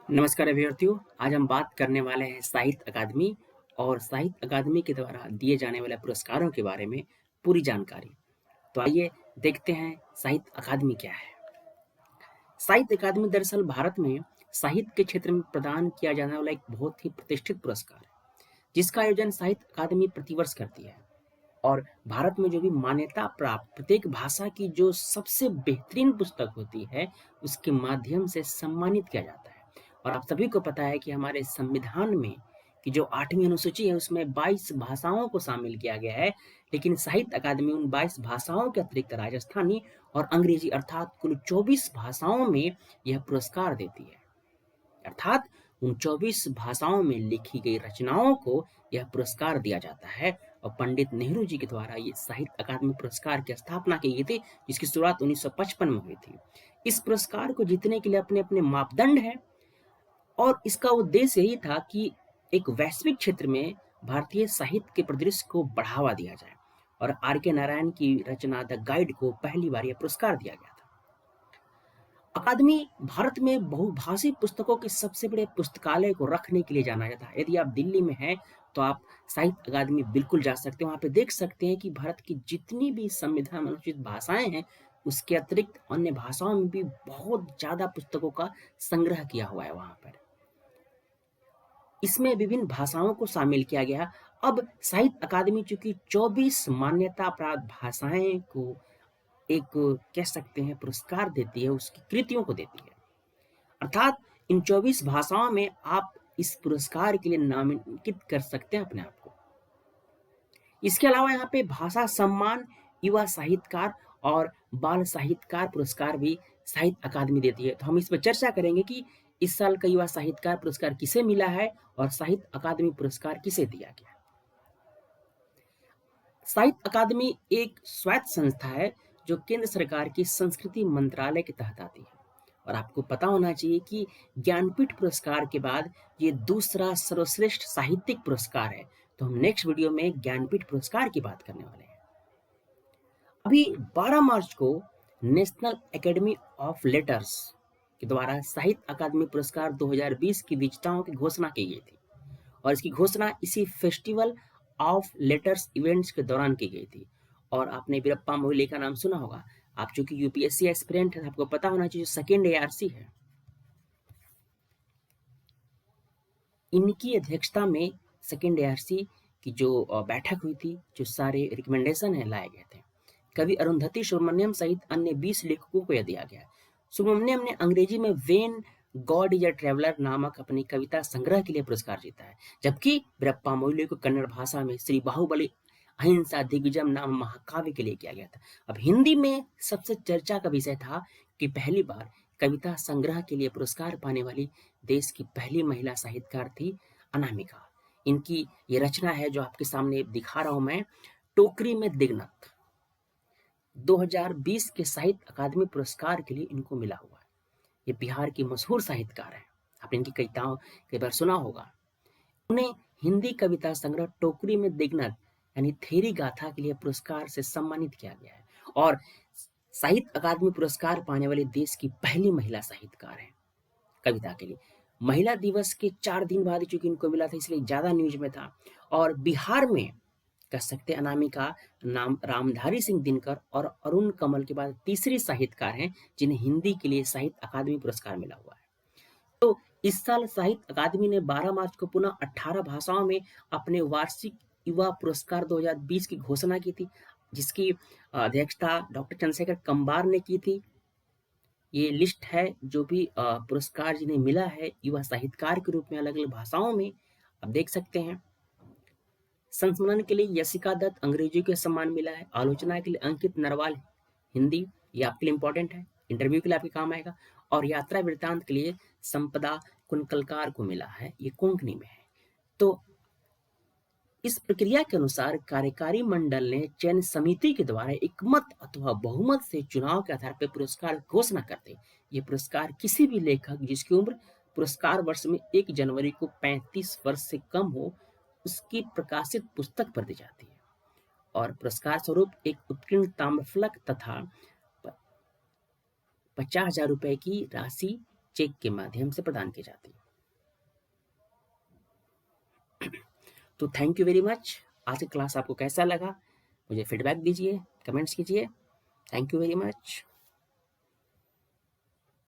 नमस्कार अभ्यर्थियों। आज हम बात करने वाले हैं साहित्य अकादमी और साहित्य अकादमी के द्वारा दिए जाने वाले पुरस्कारों के बारे में पूरी जानकारी। तो आइए देखते हैं साहित्य अकादमी क्या है। साहित्य अकादमी दरअसल भारत में साहित्य के क्षेत्र में प्रदान किया जाने वाला एक बहुत ही प्रतिष्ठित पुरस्कार है, जिसका आयोजन साहित्य अकादमी प्रतिवर्ष करती है। और भारत में जो भी मान्यता प्राप्त प्रत्येक भाषा की जो सबसे बेहतरीन पुस्तक होती है, उसके माध्यम से सम्मानित किया जाता है। और आप सभी को पता है कि हमारे संविधान में कि जो 8वीं अनुसूची है, उसमें 22 भाषाओं को शामिल किया गया है, लेकिन साहित्य अकादमी उन 22 भाषाओं के अतिरिक्त राजस्थानी और अंग्रेजी अर्थात कुल 24 भाषाओं में यह पुरस्कार देती है। अर्थात उन 24 भाषाओं में लिखी गई रचनाओं को यह पुरस्कार दिया जाता है। और पंडित नेहरू जी के द्वारा ये साहित्य अकादमी पुरस्कार की स्थापना की गई थी, जिसकी शुरुआत 1955 में हुई थी। इस पुरस्कार को जीतने के लिए अपने अपने मापदंड हैं और इसका उद्देश्य यही था कि एक वैश्विक क्षेत्र में भारतीय साहित्य के परिदृश्य को बढ़ावा दिया जाए। और आर के नारायण की रचना द गाइड को पहली बार यह पुरस्कार दिया गया था। अकादमी भारत में बहुभाषी पुस्तकों के सबसे बड़े पुस्तकालय को रखने के लिए जाना जाता है। यदि आप दिल्ली में हैं तो आप साहित्य अकादमी बिल्कुल जा सकते हैं। वहाँ पे देख सकते हैं कि भारत की जितनी भी संविधान में अनुसूचित भाषाएं हैं, उसके अतिरिक्त अन्य भाषाओं में भी बहुत ज़्यादा पुस्तकों का संग्रह किया हुआ है वहाँ पर। इसमें विभिन्न भाषाओं को शामिल किया गया। अब साहित्य अकादमी चूंकि 24 मान्यता प्राप्त भाषाएं को एक कह सकते हैं पुरस्कार देती है, उसकी कृतियों को देती है। अर्थात इन 24 भाषाओं में आप इस पुरस्कार के लिए नामांकित कर सकते हैं अपने आप को। इसके अलावा यहाँ पे भाषा सम्मान, युवा साहित्यकार और बाल साहित्यकार पुरस्कार भी साहित्य अकादमी देती है। तो हम इस पर चर्चा करेंगे कि इस साल का युवा साहित्यकार पुरस्कार किसे मिला है और साहित्य अकादमी पुरस्कार किसे दिया गया। साहित्य अकादमी एक स्वायत्त संस्था है जो केंद्र सरकार की संस्कृति मंत्रालय के तहत आती है। और आपको पता होना चाहिए कि ज्ञानपीठ पुरस्कार के बाद ये दूसरा सर्वश्रेष्ठ साहित्यिक पुरस्कार है। तो हम नेक्स्ट वीडियो में ज्ञानपीठ पुरस्कार की बात करने वाले हैं। अभी 12 मार्च को नेशनल एकेडमी ऑफ लेटर्स के द्वारा साहित्य अकादमी पुरस्कार 2020 की विजेताओं की घोषणा की गई थी। और इसकी घोषणा इसी फेस्टिवल ऑफ लेटर्स इवेंट्स के दौरान की गई थी। और आपने वीरप्पा मोइली का नाम सुना होगा। आप चूंकि यूपीएससी एस्पिरेंट है, आपको पता होना चाहिए सेकेंड एआरसी है, इनकी अध्यक्षता में सेकेंड एआरसी की जो बैठक हुई थी, जो सारे रिकमेंडेशन है लाए गए थे। कवि अरुंधति सुब्रमण्यम सहित अन्य 20 लेखकों को यह दिया गया। सुब्रमण्यम ने अंग्रेजी में when God is a traveller नामक अपनी कविता संग्रह के लिए पुरस्कार जीता है, जबकि वीरप्पा मोइली को कन्नड़ भाषा में श्री बाहुबली अहिंसा दिग्विजयम नाम महाकाव्य के लिए किया गया था। अब हिंदी में सबसे चर्चा का विषय था कि पहली बार कविता संग्रह के लिए पुरस्कार पाने वाली देश की पहली महिला साहित्यकार थी अनामिका। इनकी ये रचना है जो आपके सामने दिखा रहा हूं मैं, टोकरी में दिग्नत। 2020 के साहित्य अकादमी पुरस्कार के लिए इनको मिला हुआ है। ये बिहार की मशहूर साहित्यकार है, आपने इनकी कविताओं कई बार सुना होगा। उन्हें हिंदी कविता संग्रह टोकरी में दिग्नत यानी थेरी गाथा के लिए पुरस्कार से सम्मानित किया गया है। और साहित्य अकादमी पुरस्कार पाने वाले देश की पहली महिला साहित्यकार है कविता के लिए। महिला दिवस के 4 दिन बाद चूंकि इनको मिला था, इसलिए ज्यादा न्यूज में था। और बिहार में कह सकते हैं अनामिका नाम रामधारी सिंह दिनकर और अरुण कमल के बाद तीसरी साहित्यकार हैं जिन्हें हिंदी के लिए साहित्य अकादमी पुरस्कार मिला हुआ है। तो इस साल साहित्य अकादमी ने 12 मार्च को पुनः 18 भाषाओं में अपने वार्षिक युवा पुरस्कार 2020 की घोषणा की थी, जिसकी अध्यक्षता डॉक्टर चंद्रशेखर कंबार ने की थी। ये लिस्ट है जो भी पुरस्कार जिन्हें मिला है युवा साहित्यकार के रूप में अलग अलग भाषाओं में, आप देख सकते हैं। संस्मरण के लिए यशिका दत्त अंग्रेजी के सम्मान मिला है। आलोचना के लिए अंकित नरवाल हिंदी, ये आपके लिए इंपॉर्टेंट है, इंटरव्यू के लिए आपके काम आएगा। और यात्रा वृत्तांत के लिए संपदा कुनकलकार को मिला है, ये कोंकणी में है। तो इस प्रक्रिया के अनुसार कार्यकारी मंडल ने चयन समिति के द्वारा एकमत अथवा बहुमत से चुनाव के आधार पर पुरस्कार घोषणा करते। ये पुरस्कार किसी भी लेखक जिसकी उम्र पुरस्कार वर्ष में 1 जनवरी को 35 वर्ष से कम हो, उसकी प्रकाशित पुस्तक पर दी जाती है। और पुरस्कार स्वरूप एक उत्कीर्ण ताम्रफलक तथा 50,000 रुपए की राशि चेक के माध्यम से प्रदान की जाती है। तो थैंक यू वेरी मच। आज की क्लास आपको कैसा लगा मुझे फीडबैक दीजिए, कमेंट्स कीजिए। Thank you very much.